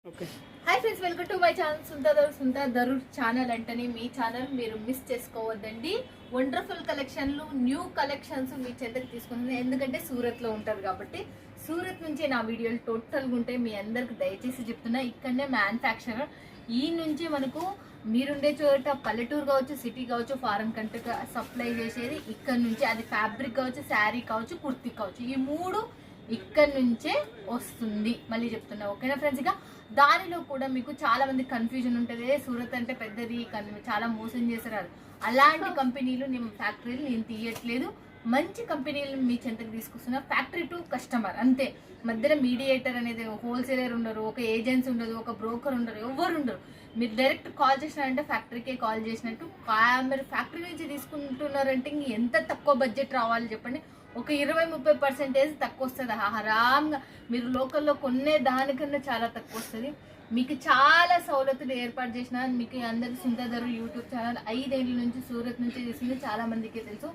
Okay hi friends, welcome to my channel సుంతా దరూర్ channel. అంటేనే మీ ఛానల్ మీరు మిస్ చేసుకోవద్దండి. వండర్ఫుల్ కలెక్షన్లు, న్యూ కలెక్షన్స్ మీ చెంతకు తీసుకుంటుంది. ఎందుకంటే సూరత్లో ఉంటారు కాబట్టి సూరత్ నుంచే నా వీడియోలు టోటల్గా ఉంటాయి. మీ అందరికి దయచేసి చెప్తున్నా, ఇక్కడనే మ్యానుఫ్యాక్చరర్ ఈ నుంచి మనకు మీరుండే చోట పల్లెటూరు కావచ్చు, సిటీ కావచ్చు, ఫారెన్ కంట్రీ సప్లై చేసేది ఇక్కడ నుంచి. అది ఫ్యాబ్రిక్ కావచ్చు, శారీ కావచ్చు, కుర్తీ కావచ్చు, ఈ మూడు ఇక్కడ నుంచే వస్తుంది. మళ్ళీ చెప్తున్నా, ఓకేనా ఫ్రెండ్స్? ఇక దానిలో కూడా మీకు చాలా మంది కన్ఫ్యూజన్ ఉంటుంది, సూరత్ అంటే పెద్దది, చాలా మోసం చేస్తారు. అలాంటి కంపెనీలు నేను ఫ్యాక్టరీలు నేను తీయట్లేదు. మంచి కంపెనీలు మీ చెంతకు తీసుకొస్తున్నా. ఫ్యాక్టరీ టు కస్టమర్ అంతే. మధ్యలో మీడియేటర్ అనేది హోల్సేలర్ ఉండరు, ఒక ఏజెన్సీ ఉండదు, ఒక బ్రోకర్ ఉండరు, ఎవరు ఉండరు. మీరు డైరెక్ట్ కాల్ చేసినారంటే ఫ్యాక్టరీకే కాల్ చేసినట్టు. మీరు ఫ్యాక్టరీ నుంచి తీసుకుంటున్నారంటే ఎంత తక్కువ బడ్జెట్ రావాలి చెప్పండి? ఒక 20-30% తక్కువ వస్తుంది. ఆరాంగా మీరు లోకల్లో కొనే దానికన్నా చాలా తక్కువ వస్తుంది. మీకు చాలా సౌలతులు ఏర్పాటు చేసిన మీకు అందరికి సుంతా దరూర్ యూట్యూబ్ ఛానల్ 5 ఏళ్ళ నుంచి సూరత్ నుంచి చేసింది చాలా మందికి తెలుసు.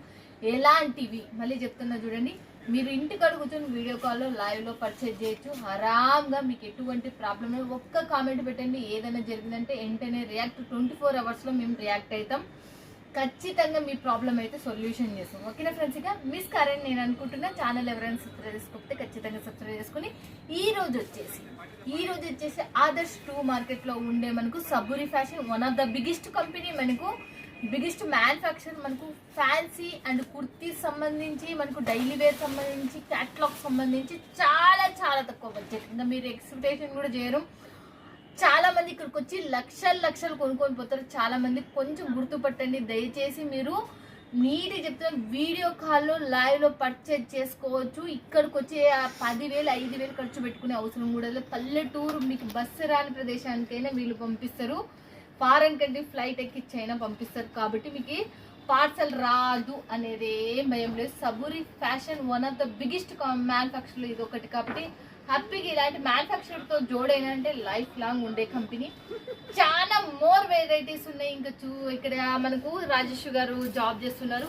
ఎలాంటివి మళ్ళీ చెప్తున్నా చూడండి, మీరు ఇంటికాడ కూర్చొని వీడియో కాల్లో లైవ్లో పర్చేజ్ చేయొచ్చు ఆరాంగా. మీకు ఎటువంటి ప్రాబ్లం లేదు. ఒక్క కామెంట్ పెట్టండి, ఏదైనా జరిగిందంటే వెంటనే రియాక్ట్ 24 అవర్స్లో మేము రియాక్ట్ అవుతాం. ఖచ్చితంగా మీ ప్రాబ్లం అయితే సొల్యూషన్ చేస్తాం, ఓకేనా ఫ్రెండ్స్? ఇక మిస్ కారని నేను అనుకుంటున్నా. ఛానల్ ఎవరైనా సబ్స్క్రైబ్ చేసుకోకపోతే ఖచ్చితంగా సబ్స్క్రైబ్ చేసుకుని ఈ రోజు వచ్చేసి ఆదర్శ్ 2 మార్కెట్లో ఉండే మనకు Saburi fashion, one of the biggest company, మనకు బిగ్గెస్ట్ మ్యానుఫ్యాక్చర్, మనకు ఫ్యాన్సీ అండ్ కుర్తీ సంబంధించి, మనకు డైలీ వేర్ సంబంధించి, క్యాట్లాగ్ సంబంధించి చాలా చాలా తక్కువ బడ్జెట్. ఇంకా మీరు ఎక్స్పెక్టేషన్ కూడా చేయరు. చాలా మంది ఇక్కడికి వచ్చి లక్షలు కొనుక్కొని పోతారు. చాలా మంది కొంచెం గుర్తుపట్టండి దయచేసి. మీరు నీటి చెప్తున్న వీడియో కాల్లో లైవ్లో పర్చేజ్ చేసుకోవచ్చు. ఇక్కడికి వచ్చి 10,000 5,000 ఖర్చు పెట్టుకునే అవసరం కూడా లేదు. పల్లెటూరు మీకు బస్సు రాని ప్రదేశానికైనా వీళ్ళు పంపిస్తారు. ఫారెన్ కంట్రీ ఫ్లైట్ ఎక్కిచ్చైనా పంపిస్తారు. కాబట్టి మీకు పార్సల్ రాదు అనేది ఏం భయం లేదు. Saburi fashion one of the biggest మ్యానుఫ్యాక్చర్లో ఇది ఒకటి. కాబట్టి హ్యాపీగా ఇలాంటి మ్యానుఫ్యాక్చర్తో జోడైనా అంటే లైఫ్ లాంగ్ ఉండే కంపెనీ. చాలా మోర్ వెరైటీస్ ఉన్నాయి. ఇంకా ఇక్కడ మనకు రాజేష్ గారు జాబ్ చేస్తున్నారు.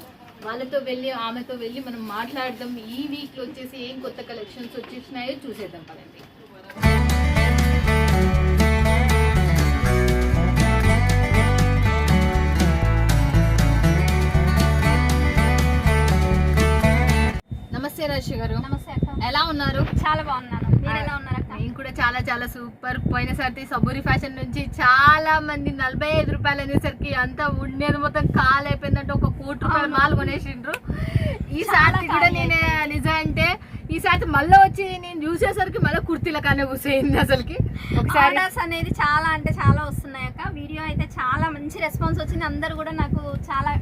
ఆమెతో వెళ్ళి మనం మాట్లాడదాం. ఈ వీక్లో వచ్చేసి ఏం కొత్త కలెక్షన్స్ వచ్చేసినాయో చూసేద్దాం పదండి. నమస్తే రాజేష్ గారు. నమస్తే అక్క. ఎలా ఉన్నారు? చాలా బాగున్నాను. మీరు ఎలా ఉన్నారు అక్క? నేను కూడా చాలా చాలా సూపర్. పోయినసారి సబూరి ఫ్యాషన్ నుంచి చాలా మంది 45 రూపాయలు అనేసరికి అంతా ఉండేది మొత్తం కాలైపోయిందంటే 1 కోటి రూపాయలు మాల్ కొనేసిండ్రు. ఈసారి కూడా నేనే నిజం అంటే ఈసారి మళ్ళీ వచ్చి నేను చూసేసరికి మళ్ళీ కుర్తీల కానీ కూసేయింది. అసలుకి ఒకసారి అనేది చాలా అంటే చాలా వస్తున్నాయి అక్క. వీడియో అయితే చాలా మంచి రెస్పాన్స్ వచ్చింది. అందరు కూడా నాకు చాలా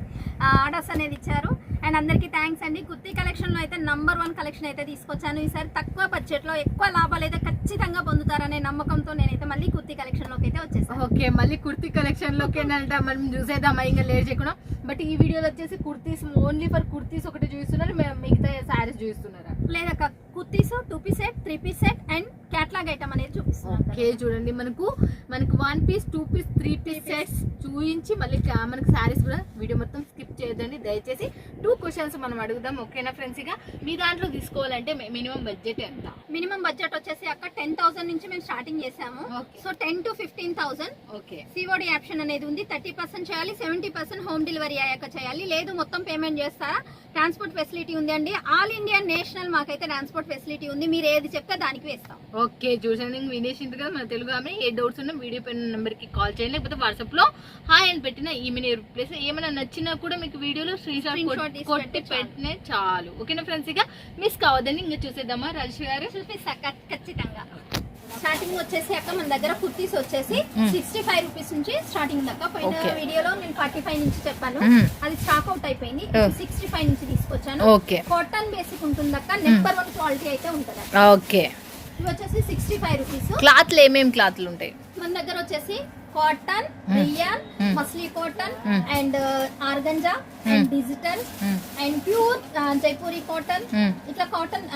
ఆర్డర్స్ అనేది ఇచ్చారు. అండ్ అందరికీ థ్యాంక్స్ అండి. కుర్తీ కలెక్షన్లో అయితే నంబర్ 1 కలెక్షన్ అయితే తీసుకొచ్చాను. ఈసారి తక్కువ బడ్జెట్లో ఎక్కువ లాభాలు అయితే ఖచ్చితంగా పొందుతారనే నమ్మకంతో నేనైతే మళ్ళీ కుర్తీ కలెక్షన్లోకి అయితే వచ్చేసాను. ఓకే, మళ్ళీ కుర్తీ కలెక్షన్లోకి ఏంటంటే మనం చూసేద్దాం. ఇంకా లేట్ చేయకుండా. బట్ ఈ వీడియోలో వచ్చేసి కుర్తీస్ ఓన్లీ ఫర్ కుర్తీస్ ఒకటి చూస్తున్నారు, మిగతా శారీస్ చూస్తున్నారా? లేదక్క, kurtis 2 piece set, 3 piece set and catalogue item అనేది చూపిస్తున్నాను. ఓకే చూడండి, మనకు 1 పీస్, 2 పీస్, 3 పీస్ సెట్స్ చూపించి మళ్ళీ మనకు శారీస్ కూడా వీడియో మొత్తం స్కిప్ చేయొద్దండి దయచేసి. 2 క్వశ్చన్స్ మనం అడుగుదాం, ఓకేనా ఫ్రెండ్స్? ఇక మీ దాంట్లో తీసుకోవాలంటే మినిమం బడ్జెట్ ఎంత? మినిమం బడ్జెట్ వచ్చేసి అక్క 10,000 నుంచి మేము స్టార్టింగ్ చేసాము. So 10 to 15,000. Okay, COD option అనేది ఉంది. 30% చేయాలి, 70% హోమ్ డెలివరీ అయ్యాక చేయాలి. లేదు మొత్తం పేమెంట్ చేస్తారా? ట్రాన్స్పోర్ట్ ఫెసిలిటీ ఉంది అండి. ఆల్ ఇండియా నేషనల్ మాకైతే ట్రాన్స్పోర్ట్ ఫెసిలిటీ ఉంది. మీరు ఏది చెప్తే దానికి వేస్తాం. ఓకే చూడండి, వినేసింది కదా మన తెలుగు ఆమె. ఏ డౌట్స్ ఉన్నా వీడియో పైన నెంబర్ కి కాల్ చేయండి, లేకపోతే వాట్సాప్ లో హాయ్ అని పెట్టిన ఈమెయిల్ రిప్లేస్. ఏమైనా నచ్చినా కూడా మీకు వీడియోలో స్క్రీన్ షాట్ కొట్టి పెట్టినే చాలు, ఓకేనా ఫ్రెండ్స్? ఇక మిస్ కావద్దని ఇంకా చూసేద్దామా రాజేష్ గారు? చూపిస్తాక ఖచ్చితంగా. స్టార్టింగ్ వచ్చేసి అక్క మన దగ్గర కుర్తీస్ వచ్చేసి 65 రూపీస్ నుంచి స్టార్టింగ్ దాకా. పోయిన వీడియోలో నేను 45 నుంచి చెప్పాను, అది స్టాక్ అవుట్ అయిపోయింది. 65 నుంచి తీసుకొచ్చాను. కాటన్ బేసిక్ ఉంటుంది అక్క, నెంబర్ 1 క్వాలిటీ అయితే ఉంటుంది. ఓకే, ఇవి వచ్చేసి 65 రూపీస్. క్లాత్లు ఏమేమి క్లాత్లు ఉంటాయి మన దగ్గర? వచ్చేసి cotton, rayon, muslin cotton and organza and digital and pure Jaipuri cotton. ఇట్లా కాటన్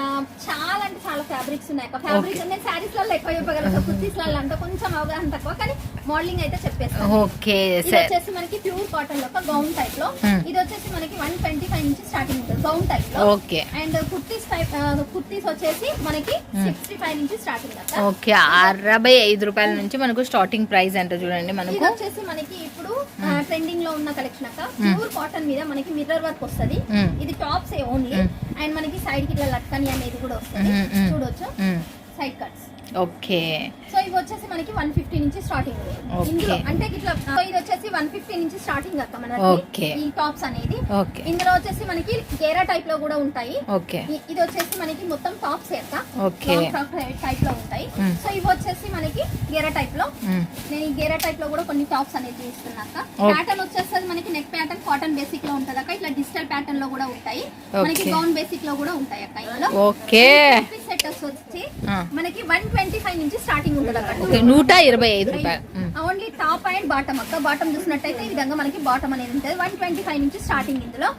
చాలా అంటే చాలా ఫ్యాబ్రిక్స్ ఉన్నాయి. ఫ్యాబ్రిక్స్ నేను శారీస్ లలో ఎక్కువ చెప్పగలుగుతా, కుర్తీస్ లలో అంటే కొంచెం అవగాహన తక్కువ, కానీ మోడలింగ్ అయితే చెప్పేస్తాను. ఓకే, ఇది వచ్చేసి మనకి ప్యూర్ కాటన్ లో గౌన్ టైప్ లో. ఇది వచ్చేసి మనకి 125 నుంచి స్టార్టింగ్ ఉంటుంది గౌన్ టైప్ లో. ఓకే. అండ్ కుర్తీస్ వచ్చేసి మనకి 65 నుంచి స్టార్టింగ్. ఓకే, 65 రూపాయల నుంచి మనకు స్టార్టింగ్ ప్రైస్ అంటే చూడండి. మనకు ఇది వచ్చేసి మనకి ఇప్పుడు ట్రెండింగ్ లో ఉన్న కలెక్షన్ అక్క. ప్యూర్ కాటన్ మీద మనకి మిర్రర్ వర్క్ వస్తది. ఇది టాప్స్ ఓన్లీ అండ్ మనకి సైడ్ కి ఇట్లా లట్కని అనేది కూడా వస్తుంది, చూడొచ్చు సైడ్ కట్స్. ఓకే, సో ఇవి వచ్చేసి మనకి 150 నుంచి స్టార్టింగ్. ఇందులో అంటే ఇట్లా ఇది వచ్చేసి 150 నుంచి స్టార్టింగ్ అక్క మనకి ఈ టాప్స్ అనేది. ఇందులో వచ్చేసి మనకి గేరా టైప్ లో కూడా ఉంటాయి. ఇది వచ్చేసి మనకి మొత్తం టాప్స్ అక్క టైప్ లో ఉంటాయి. సో ఇవి వచ్చేసి మనకి గేరా టైప్ లో. నేను ఈ గేరా టైప్ లో కూడా కొన్ని టాప్స్ అనేది చూస్తున్నాక. ప్యాటర్న్ వచ్చేసి మనకి నెక్ ప్యాటర్న్ కాటన్ బేసిక్ లో ఉంటది అక్క. ఇట్లా డిజిటల్ ప్యాటర్న్ లో కూడా ఉంటాయి, మనకి గౌన్ బేసిక్ లో కూడా ఉంటాయి అక్క. ఇందులో సెట్ వచ్చి మనకి 125 నుంచి స్టార్టింగ్ ఉంటుంది అక్కడ. 125 రూపాయలు ఓన్లీ టాప్ అండ్ బాటమ్ అక్క. బాటమ్ చూసినట్టయితే ఈ విధంగా మనకి బాటమ్ అనేది ఉంటుంది. 125 నుంచి స్టార్టింగ్ ఇందులో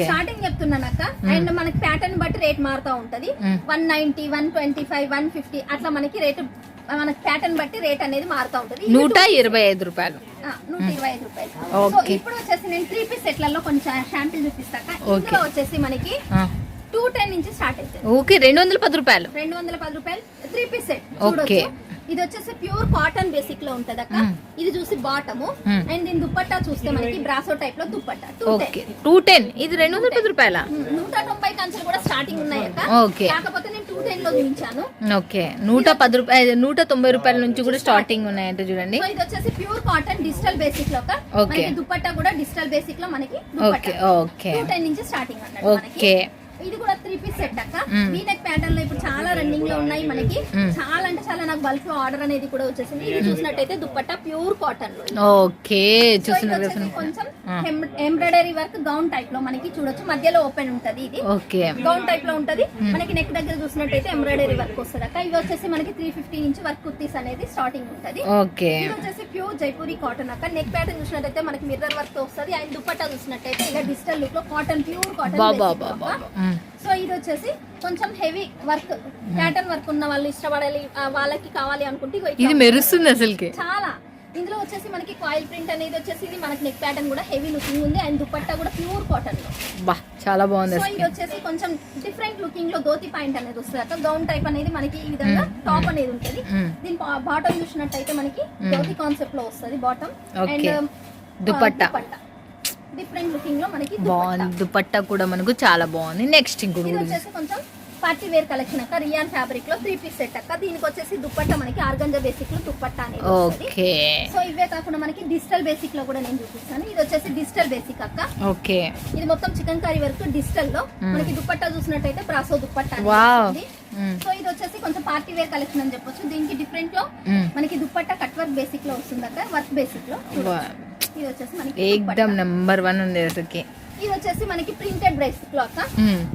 స్టార్టింగ్ చెప్తున్నాను అక్క. అండ్ మనకి ప్యాటర్న్ బట్టి రేట్ మారుతూ ఉంటది. 190, 125, 150 అట్లా మనకి రేటు మనకి ప్యాటర్న్ బట్టి రేట్ అనేది మారుతూ ఉంటది. 125 రూపాయలు. 125 రూపాయలు. సో ఇప్పుడు వచ్చేసి నేను 3 పీస్ సెట్లలో కొంచెం షాంపిల్ చూపిస్తాక. ఇందులో వచ్చేసి మనకి 210 నుంచి స్టార్ట్ అవుతుంది. ఓకే, 210 రూపాయలు. 210 రూపాయలు 3 పీస్ సెట్ చూడొచ్చు. ఇది వచ్చేసి ప్యూర్ కాటన్ బేసిక్ లో ఉంటది అక్క. ఇది చూసి బాటము అండ్ దీని దుపట్టా చూస్తే మనకి బ్రాసో టైప్ లో దుపట్టా 210. ఇది 210 రూపాయల. 190 కంచెలు కూడా స్టార్టింగ్ ఉన్నాయి అక్క. కాకపోతే నేను 210 లో చూపించాను. ఓకే, 110 రూపాయలు, 190 రూపాయల నుంచి కూడా స్టార్టింగ్ ఉన్నాయంటే చూడండి. ఇది వచ్చేసి ప్యూర్ కాటన్ డిజిటల్ బేసిక్ లో మనకి దుపట్టా కూడా డిజిటల్ బేసిక్ లో మనకి 210 నుంచి స్టార్టింగ్ అన్నట్టు మనకి. ఇది కూడా 3 పీస్ సెట్ అక్క. వీనెక్ ప్యాటర్న్ లో ఇప్పుడు చాలా రన్నింగ్ లో ఉన్నాయి మనకి. చాలా అంటే చాలా నాకు బల్క్ లో ఆర్డర్ అనేది కూడా వచ్చేసింది. ఇది చూసినట్టయితే దుపట్టా ప్యూర్ కాటన్ లో. ఓకే, చూస్తున్నారు కొంచెం ఎంబ్రాయిడరీ వర్క్ గౌన్ టైప్ లో మనకి చూడొచ్చు. మధ్యలో ఓపెన్ ఉంటది. ఇది గౌన్ టైప్ లో ఉంటది. మనకి నెక్ దగ్గర చూసినట్టయితే ఎంబ్రాయిడరీ వర్క్ వస్తుంది అక్క. ఇవి వచ్చేసి మనకి 350 నుంచి వర్క్ కుర్తీస్ అనేది స్టార్టింగ్ ఉంటది. ఇది వచ్చేసి ప్యూర్ జైపూరి కాటన్ అక్క. నెక్ ప్యాటర్న్ చూసినట్టయితే మనకి మిర్రర్ వర్క్ వస్తుంది. అండ్ దుపట్టా చూసినట్టయితే ఇలా డిజిటల్ లుక్ లో కాటన్ ప్యూర్ కాటన్. సో ఇది వచ్చేసి కొంచెం హెవీ వర్క్ ప్యాటర్న్ వర్క్ ఉన్న వాళ్ళు ఇష్టపడాలి వాళ్ళకి కావాలి అనుకుంటే ఇది మెరుస్తుంది అసలుకి చాలా. ఇందులో వచ్చేసి మనకి కాయిల్ ప్రింట్ అనేది వచ్చేసి మనకి నెక్ ప్యాటర్న్ కూడా హెవీ లుకింగ్ ఉంది. అండ్ దుపట్టా కూడా ప్యూర్ కాటన్ లో చాలా బాగుంది. సో ఇది వచ్చేసి కొంచెం డిఫరెంట్ లుకింగ్ లో ధోతి పాయింట్ అనేది వస్తుంది అక్క. గౌన్ టైప్ అనేది మనకి ఈ విధంగా టాప్ అనేది ఉంటుంది. దీని బాటమ్ చూసినట్టయితే మనకి ధోతి కాన్సెప్ట్ లో వస్తుంది bottom. And dupatta different looking లో మనకి బాగుంది. దుపట్టా కూడా మనకు చాలా బాగుంది. నెక్స్ట్ ఇంకోటి వచ్చేసి కొంచెం పార్టీ వేర్ కలెక్షన్ అక్క. రియాన్ ఫ్యాబ్రిక్ లో 3 పీస్ సెట్ అక్క. దీనికి వచ్చేసి దుపట్టా మనకి ఆర్గంజా బేసిక్ లో దుపట్టా అనేది వస్తది. సో ఇవే కాకుండా మనకి డిజిటల్ బేసిక్ లో కూడా నేను చూపిస్తాను. ఇది వచ్చేసి డిజిటల్ బేసిక్ అక్క. ఓకే, ఇది మొత్తం చికెన్ కర్రీ వర్క్ డిజిటల్ లో మనకి దుపట్టా చూసినట్టయితే బ్రాసో దుపట్టా అనేది. సో ఇది వచ్చేసి కొంచెం పార్టీ వేర్ కలెక్షన్ అని చెప్పొచ్చు. దీనికి డిఫరెంట్ లో మనకి దుపట్టా కట్ వర్క్ బేసిక్ లో వస్తుంది అక్క. వర్క్ బేసిక్ లో ఇది వచ్చేసి మనకి ఏకదం నంబర్ 1 ఉంది అసలుకి. ఇది వచ్చేసి మనకి ప్రింటెడ్ బేసిక్ లో అక్క.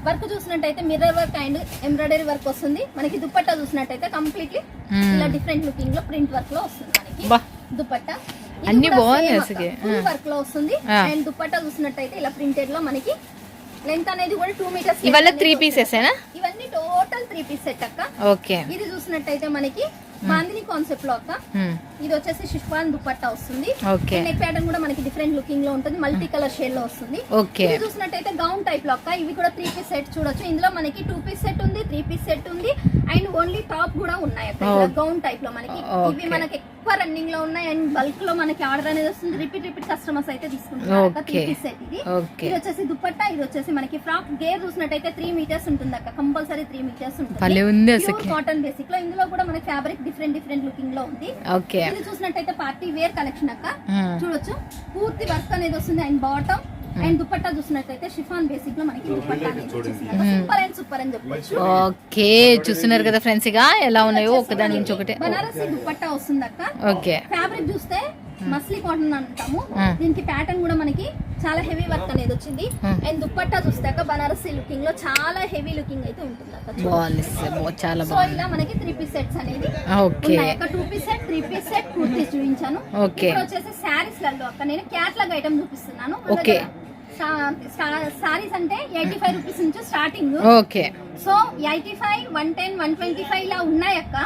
వర్క్ చూసినట్టయితే mirror work and embroidery work వస్తుంది. మనకి దుపట్టా చూసినట్టయితే కంప్లీట్లీ ఇలా డిఫరెంట్ లుకింగ్ లో ప్రింట్ వర్క్ లో వస్తుంది మనకి దుపట్టా. అన్ని బాగుంది. ఫుల్ వర్క్ లో వస్తుంది. అండ్ దుపట్టా చూసినట్టయితే ఇలా ప్రింటెడ్ లో మనకి లెంత్ అనేది కూడా 2 మీటర్స్. ఇవన్నీ 3 పీసెస్ ఇవన్నీ టోటల్ 3 పీస్ సెట్ అక్క. ఓకే, ఇది చూసినట్టయితే మనకి బాందిని కాన్సెప్ట్ లో అక్క. ఇది వచ్చేసి షిఫాన్ దుపట్టా వస్తుంది. నెక్ ప్యాటర్న్ కూడా మనకి డిఫరెంట్ లుకింగ్ లో ఉంటుంది. మల్టీ కలర్ షేడ్ లో వస్తుంది. ఇది చూసినట్టయితే గౌన్ టైప్ లో అక్క. ఇవి కూడా 3 పీస్ సెట్ చూడొచ్చు. ఇందులో మనకి 2 పీస్ సెట్ ఉంది, 3 పీస్ సెట్ ఉంది అండ్ ఓన్లీ టాప్ కూడా ఉన్నాయి అక్క. గౌన్ టైప్ లో మనకి ఇవి మనకి ఎక్కువ రన్నింగ్ లో ఉన్నాయి. అండ్ బల్క్ లో మనకి ఆర్డర్ అనేది వస్తుంది. రిపీట్ కస్టమర్స్ అయితే తీసుకుంటారు. 3 పీస్ సెట్ ఇది. ఇది వచ్చేసి దుపట్టా. ఇది వచ్చేసి మనకి ఫ్రాక్ గేర్ చూసినట్టయితే 3 మీటర్స్ ఉంటుంది అక్క. కంపల్సరీ 3 మీటర్స్ ఉంటుంది. కాటన్ బేసిక్ లో ఇందులో కూడా మనకి ఫ్యాబ్రిక్ డిఫరెంట్ లుకింగ్ లో ఉంది. ఇది చూసినట్టయితే పార్టీ వేర్ కలెక్షన్ అక్క. చూడొచ్చు పూర్తి వర్క్ అనేది వస్తుంది. అండ్ బాటమ్ అండ్ దుపట్టా చూసినట్టయితే షిఫాన్ బేసిక్ లో మనకి దుపట్టా అనేది సూపర్ అని చెప్పొచ్చు. ఓకే, చూస్తున్నారు కదా ఫ్రెండ్స్, ఇక ఎలా ఉన్నాయో ఒకదాని నుంచి ఒకటి. బనారసి దుపట్టా వస్తుంది అక్క. ఓకే, ఫ్యాబ్రిక్ చూస్తే మస్లీ కాటన్ అంటాము. దీనికి ప్యాటర్న్ కూడా మనకి చాలా హెవీ వర్క్ అనేది వచ్చింది. అండ్ దుప్పట్టా చూస్తాక బనారసి లుకింగ్ లో చాలా హెవీ లుకింగ్ అయితే ఉంటుంది అక్క. బాగుంది, చాలా సో బాగుంది. ఇలా మనకి 3 పీస్ సెట్స్ అనేది ఓకే ఉన్నాయి అక్క. 2 piece set, 3 piece set, kurtis చూపించాను. ఓకే. ఇప్పుడు వచ్చేసి శారీస్ లలో అక్క నేను క్యాట్లాగ్ ఐటమ్ చూపిస్తున్నాను. ఓకే. సారీస్ అంటే 85 రూపీస్ నుంచి స్టార్టింగ్. ఓకే. సో 85, 110, 125 ఇలా ఉన్నాయి అక్క.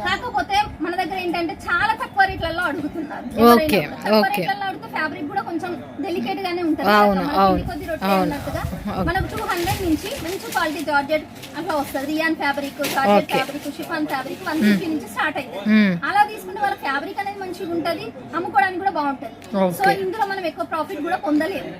కాకపోతే మన దగ్గర ఏంటంటే చాలా తక్కువ రేట్లలో అడుగుతున్నారు. ఓకే. ఓకే. అడిగితే ఫ్యాబ్రిక్ కూడా కొంచెం డెలికేట్ గానే ఉంటుంది. అవును, అవును, కొద్ది రొట్టె అన్నట్టుగా మనకు 200 నుంచి మంచి క్వాలిటీ జార్జెట్ అట్లా వస్తుంది. Rayon fabric, georgette fabric, chiffon fabric 150 నుంచి స్టార్ట్ అవుతుంది. అలా తీసుకుంటే వాళ్ళ ఫ్యాబ్రిక్ అనేది మంచిగా ఉంటది, అమ్ముకోవడానికి కూడా బాగుంటది. సో ఇందులో మనం ఎక్కువ ప్రాఫిట్ కూడా పొందలేము.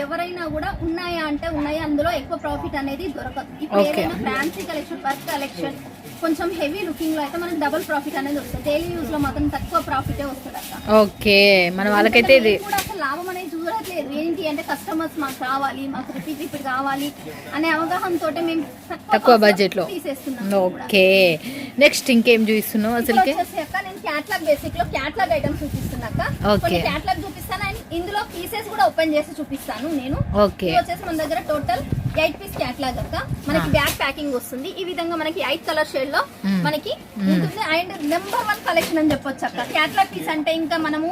ఎవరైనా కూడా ఉన్నాయా అంటే ఉన్నాయి, అందులో ఎక్కువ ప్రాఫిట్ అనేది దొరకదు. ఇప్పుడు ఏదైనా ఫ్యాన్సీ కలెక్షన్, వర్క్ కలెక్షన్ కొంచెం హెవీ లుకింగ్ లో అయితే మనకి డబుల్ ప్రాఫిట్ అనేది వస్తుంది. డైలీ యూజ్ లో మాత్రం తక్కువ ప్రాఫిట్ వస్తుంది అక్క. ఓకే. మన వాళ్ళకైతే ఇది కూడా అసలు లాభం అనేది చూడట్లేదు. ఏంటి అంటే కస్టమర్స్ మాకు కావాలి, మాకు రిపీట్ కావాలి అనే అవగాహన తోటే మేము తక్కువ బడ్జెట్ లో తీసేస్తున్నాం. ఓకే. నెక్స్ట్ ఇంకేం చూపిస్తున్నావు అసలు? నేను క్యాట్లాగ్ బేసిక్ లో క్యాట్లాగ్ ఐటమ్స్ చూపిస్తున్నాక ఓకే. క్యాట్లాగ్ చూపిస్తాను అండ్ ఇందులో పీసెస్ కూడా ఓపెన్ చేసి చూపిస్తాను నేను. ఓకే. ఇది వచ్చేసి మన దగ్గర టోటల్ 8 పీస్ క్యాట్లాగ్ అక్క. మనకి బ్యాక్ ప్యాకింగ్ వస్తుంది. ఈ విధంగా మనకి 8 కలర్ షేడ్ లో మనకి ఉంటుంది. అండ్ నెంబర్ 1 కలెక్షన్ అని చెప్పొచ్చు అక్క. క్యాట్లాగ్ పీస్ అంటే ఇంకా మనము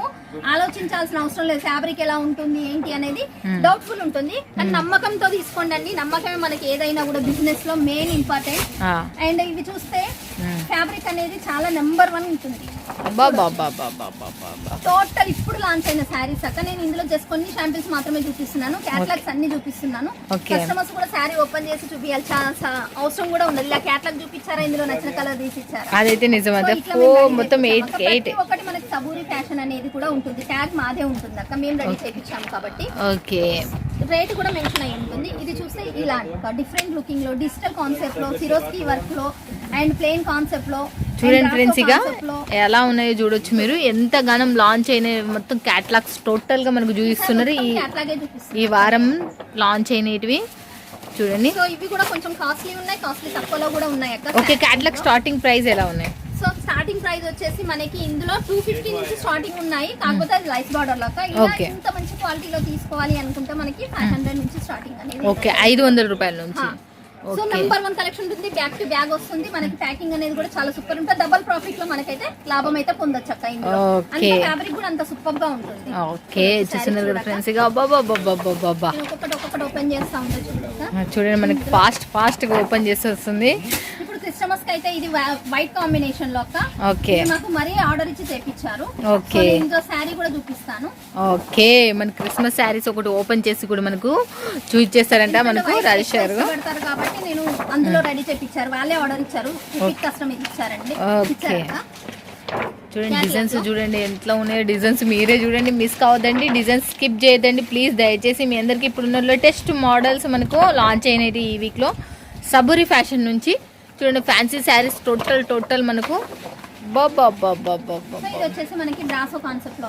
ఆలోచించాల్సిన అవసరం లేదు. ఫ్యాబ్రిక్ ఎలా ఉంటుంది ఏంటి అనేది డౌట్ఫుల్ ఉంటుంది. కానీ నమ్మకంతో తీసుకోండి అండి. నమ్మకమే మనకి ఏదైనా కూడా బిజినెస్ లో మెయిన్ ఇంపార్టెంట్. అండ్ ఇవి చూస్తే ఫ్యాబ్రిక్ అనేది చాలా నెంబర్ 1 ఉంటుంది. టోటల్ ఇప్పుడు లాంచ్ అయిన శారీస్ అక్క. నేను ఇందులో జస్ట్ కొన్ని శాంపిల్స్ మాత్రమే చూపిస్తున్నాను. క్యాట్లాగ్స్ అన్ని చూపిస్తున్నాను. కస్టమర్స్ కూడా శారీ ఓపెన్ చేసి చూపించాలి చాలా అవసరం కూడా ఉండదు. ఇలా క్యాట్లాగ్ చూపించారా, ఇందులో నచ్చిన కలర్ తీసి ఇచ్చారా, అదైతే నిజం. మొత్తం 8 ఒకటి మనకి సబూరి ఫ్యాషన్ అనేది కూడా ఉంటుంది. ట్యాగ్ మాదే ఉంటుంది అక్క, మేము రెడీ చేయించాము కాబట్టి. ఓకే. రేట్ కూడా మెన్షన్ అయి ఉంటుంది. ఇది చూస్తే ఇలా డిఫరెంట్ లుకింగ్ లో, డిజిటల్ కాన్సెప్ట్ లో, సిరోస్కి వర్క్ లో అండ్ ప్లెయిన్ కాన్సెప్ట్ లో చూడండి ఫ్రెండ్స్, ఇక ఎలా ఉన్నాయో చూడొచ్చు మీరు. ఎంత గానం లాంచ్ అయిన మొత్తం క్యాటలాగ్స్ టోటల్ గా మనకు చూపిస్తున్నారు. ఈ వారం లాంచ్ అయినవి చూడండి. సో ఇవి కూడా కొంచెం కాస్ట్లీ ఉన్నాయి, కాస్ట్లీ తక్కువలో కూడా ఉన్నాయి అక్క. ఓకే. క్యాటలాగ్ స్టార్టింగ్ ప్రైస్ ఎలా ఉన్నాయి? సో స్టార్టింగ్ ప్రైస్ వచ్చేసి మనకి ఇందులో 250 నుంచి స్టార్టింగ్ ఉన్నాయి. కాకపోతే అది లైస్ బార్డర్ లో ఇంత మంచి క్వాలిటీలో తీసుకోవాలి అనుకుంటే మనకి 500 నుంచి స్టార్టింగ్ అనేది. ఓకే. 500 రూపాయల నుంచి. సో నెంబర్ 1 కలెక్షన్ ఉంటుంది. బ్యాక్ టు బ్యాగ్ వస్తుంది. మనకి ప్యాకింగ్ అనేది కూడా చాలా సూపర్ ఉంటుంది. డబుల్ ప్రాఫిట్ లో మనకైతే లాభం అయితే పొందొచ్చు అక్క. ఇందులో ఫ్యాబ్రిక్ కూడా అంత సూపర్ గా ఉంటుంది. ఓకే. చూస్తున్నారు కదా ఫ్రెండ్స్, ఇక ఒక్కొక్కటి ఓపెన్ చేస్తా ఉంటుంది. చూడండి మనకి ఫాస్ట్ గా ఓపెన్ చేసి వస్తుంది. ఇప్పుడు క్రిస్టమస్ కి అయితే ఇది వైట్ కాంబినేషన్ లో అక్క. ఓకే. మాకు మరీ ఆర్డర్ ఇచ్చి తెప్పించారు. ఓకే. ఇంకో శారీ కూడా చూపిస్తాను. ఓకే. మన క్రిస్మస్ శారీస్ ఒకటి ఓపెన్ చేసి కూడా మనకు చూపించేస్తారంట మనకు రాజేష్ గారు. పెడతారు కాబట్టి నేను అందులో రెడీ చేపించారు. వాళ్ళే ఆర్డర్ ఇచ్చారు. కస్టమర్ ఇచ్చారండి. ఓకే. చూడండి డిజైన్స్ చూడండి ఎట్లా ఉన్నాయో. డిజైన్స్ మీరే చూడండి, మిస్ కావద్దండి. డిజైన్స్ స్కిప్ చేయొద్దండి ప్లీజ్ దయచేసి. మీ అందరికి ఇప్పుడున్న లేటెస్ట్ మోడల్స్ మనకు లాంచ్ అయినవి ఈ వీక్లో. సబూరి ఫ్యాషన్ నుంచి చూడండి ఫ్యాన్సీ శారీస్ టోటల్ మనకు ఇది వచ్చేసి మనకి బ్రాసో కాన్సెప్ట్ లో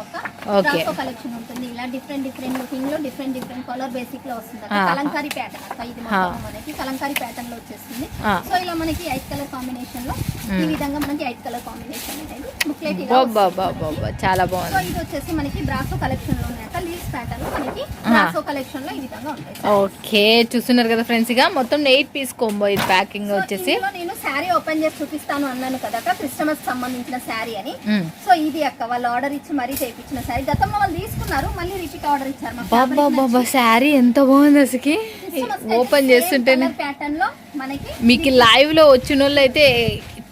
బ్రాసో కలెక్షన్ ఉంటుంది. ఇలా డిఫరెంట్ లుకింగ్ లో డిఫరెంట్ కలర్ బేసిక్ లో వస్తుంది. కలంకారీ ప్యాటర్న్ అక్క. ఇది మనకి కలంకారీ ప్యాటర్న్ లో వచ్చేస్తుంది. సో ఇలా మనకి 8 కలర్ కాంబినేషన్ లో ఈ విధంగా మనకి 8 కలర్ కాంబినేషన్ అనేది బుక్లెట్ చాలా బాగుంది. సో ఇది వచ్చేసి మనకి బ్రాసో కలెక్షన్ లో ఉన్నాయి. లీవ్స్ ప్యాటర్న్ మనకి బ్రాసో కలెక్షన్ లో ఈ విధంగా ఉంటాయి. ఓకే. చూస్తున్నారు కదా ఫ్రెండ్స్, ఇక మొత్తం 8 పీస్ కాంబో ఇది ప్యాకింగ్ వచ్చేసి. నేను శారీ ఓపెన్ చేసి చూపిస్తాను అన్నాను కదా క్రిస్టమస్ సంబంధించిన శారీ అని. సో ఇది అక్క వాళ్ళు ఆర్డర్ ఇచ్చి మరీ చేయించిన శారీ. గతంలో వాళ్ళు తీసుకున్నారు, మళ్ళీ రిపీట్ ఆర్డర్ ఇచ్చారు. శారీ ఎంత బాగుంది అసలు. ఓపెన్ చేస్తుంటేనే ప్యాటర్న్ లో మనకి మీకు లైవ్ లో వచ్చిన వాళ్ళు అయితే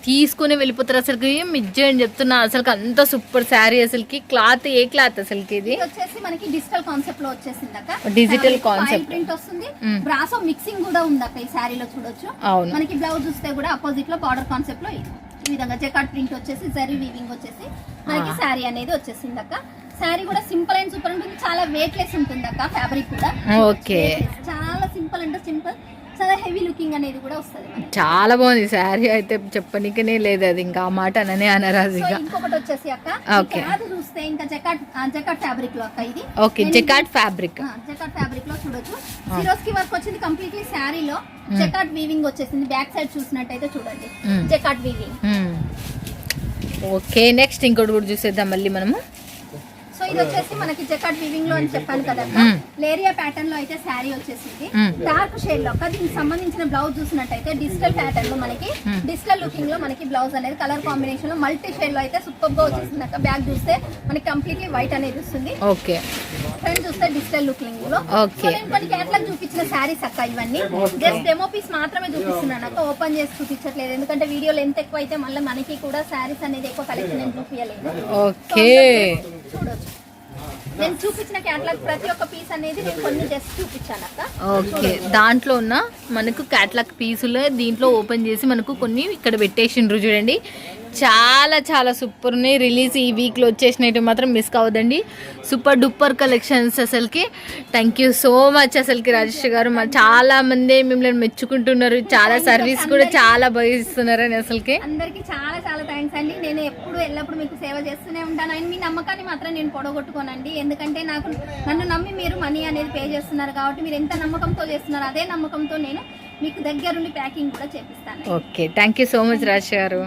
తీసుకుని వెళ్ళిపోతారు. అసలుకి మిజ్జే అని చెప్తున్నా. అసలు అంత సూపర్ శారీ. అసలుకి క్లాత్ ఏ క్లాత్ అసలుకి ఇది వచ్చేసి మనకి డిజిటల్ కాన్సెప్ట్ లో వచ్చేసింది అక్క. డిజిటల్ కాన్సెప్ట్ ప్రింట్ వస్తుంది. బ్రాసో మిక్సింగ్ కూడా ఉంది అక్క ఈ శారీలో చూడొచ్చు. మనకి బ్లౌజ్ చూస్తే కూడా అపోజిట్ లో బార్డర్ కాన్సెప్ట్ లో ఈ విధంగా జకార్డ్ ప్రింట్ వచ్చేసి జరీ వీవింగ్ వచ్చేసి మనకి శారీ అనేది వచ్చేసింది అక్క. శారీ కూడా సింపుల్ అండ్ సూపర్ ఉంటుంది. చాలా వెయిట్ లెస్ ఉంటుంది అక్క. ఫ్యాబ్రిక్ కూడా ఓకే. చాలా సింపుల్ అంటే సింపుల్, చాలా హెవీ లుకింగ్ అనేది కూడా వస్తుంది. చాలా బాగుంది శారీ అయితే చెప్పనికనే లేదు. అది ఇంకా ఆ మాట అననే అనరాదు. ఇంకొకటి వచ్చేసి అక్క చూస్తే ఇంకా జకార్డ్ ఫ్యాబ్రిక్ లో అక్క. ఇది ఓకే. జకార్డ్ ఫ్యాబ్రిక్ లో చూడొచ్చు. సిరోస్కి వర్క్ వచ్చింది కంప్లీట్లీ శారీలో. జకార్డ్ వీవింగ్ వచ్చేసింది. బ్యాక్ సైడ్ చూసినట్టయితే చూడండి జకార్డ్ వీవింగ్. ఓకే. నెక్స్ట్ ఇంకోటి కూడా చూసేద్దాం మళ్ళీ మనము. సో ఇది వచ్చేసి మనకి జకాట్ వీవింగ్ లో అని చెప్పాను కదా లేరియా ప్యాటర్న్ లో అయితే శారీ వచ్చేసింది డార్క్ షేడ్ లో దీనికి సంబంధించిన బ్లౌజ్ చూసినట్టయితే డిజిటల్ ప్యాటర్న్ లో మనకి డిజిటల్ లుకింగ్ లో మనకి బ్లౌజ్ అనేది కలర్ కాంబినేషన్ లో మల్టీ షేడ్ లో అయితే సూపర్ గా వచ్చేసింది అక్క. బ్యాక్ చూస్తే మనకి కంప్లీట్లీ వైట్ అనేది వస్తుంది. ఓకే ఫ్రంట్ చూస్తే డిజిటల్ లుకింగ్ లో. ఓకే నేను కొన్ని క్యాటలాగ్ చూపించిన శారీస్ అక్క, ఇవన్నీ జస్ట్ డెమో పీస్ మాత్రమే చూపిస్తున్నాను అక్క, ఓపెన్ చేసి చూపించట్లేదు. ఎందుకంటే వీడియోలో ఎంత ఎక్కువ అయితే మళ్ళీ మనకి కూడా శారీస్ అనేది ఎక్కువ కలెక్షన్ నేను చూపించలేదు. ఓకే చూడొచ్చు నేను చూపించిన క్యాటలాగ్ ప్రతి ఒక్క పీస్ అనేది నేను కొన్ని జస్ట్ చూపించాను అక్క. ఓకే దాంట్లో ఉన్న మనకు క్యాటలాగ్ పీసులు దీంట్లో ఓపెన్ చేసి మనకు కొన్ని ఇక్కడ పెట్టేసిండ్రు చూడండి. చాలా చాలా సూపర్ ఉన్నాయి. రిలీజ్ ఈ వీక్లో వచ్చేసినట్టు మాత్రం మిస్ కావద్దండి. సూపర్ డూపర్ కలెక్షన్స్ అసలుకి. థ్యాంక్ యూ సో మచ్ అసలుకి రాజేష్ గారు. చాలా మంది మిమ్మల్ని మెచ్చుకుంటున్నారు, చాలా సర్వీస్ కూడా చాలా బాగా ఇస్తున్నారు అని అసలుకి. అందరికి చాలా చాలా థ్యాంక్స్ అండి. నేను ఎప్పుడు ఎల్లప్పుడు మీకు సేవ చేస్తూనే ఉంటాను అండ్ మీ నమ్మకాన్ని మాత్రం నేను పొడగొట్టుకోనండి. ఎందుకంటే నన్ను నమ్మి మీరు మనీ అనేది పే చేస్తున్నారు కాబట్టి మీరు ఎంత నమ్మకంతో చేస్తున్నారు అదే నమ్మకంతో నేను మీకు దగ్గరుండి ప్యాకింగ్ కూడా చేపిస్తాను. Okay thank you so much Rajesh గారు.